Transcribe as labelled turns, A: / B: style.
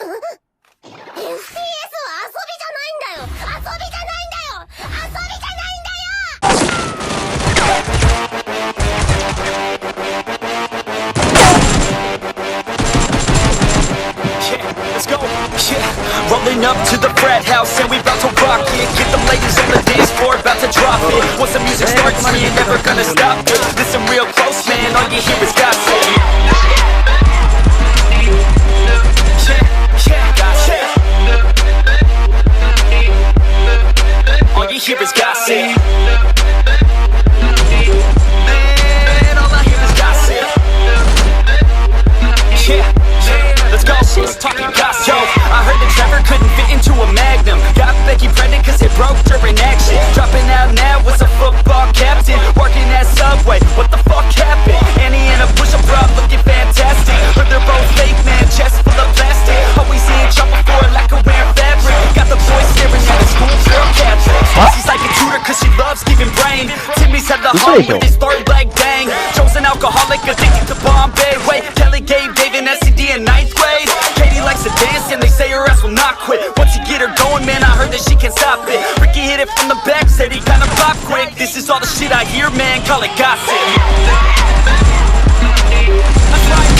A: Let's go. Yeah. Rolling up to the frat house and we about to rock it. Get them ladies on the dance floor, about to drop it. Once the music starts, we ain't never gonna stop it. Listen real close, man, all you hear is gossip. All you hear is gossip. Man, all I hear is gossip. Yeah, let's go. Talking gossip. Yo, I heard that Trevor couldn't fit into a Magnum. Got Becky pregnant cause it broke during action. Dropping out now was a football captain. Working at Subway, what the fuck happened? Annie and a push-up bra looking fantastic. But they're both fake, man, chest full of plastic. Always seeing trouble for a lack of wearing fabric. Got the boys staring at his homegirl caption. She's like a tutor cause she loves giving brain. Timmy's had the home with his third leg bang. Joe's an alcoholic addicted to Bombay. Wait, Kelly gave Dave an STD in 9th grade. Katie likes to dance and they say her ass will not quit. Once you get her going, man, I heard that she can't stop it. Ricky hit it from the back, said he kinda pop quick. This is all the shit I hear, man, call it gossip. That's right.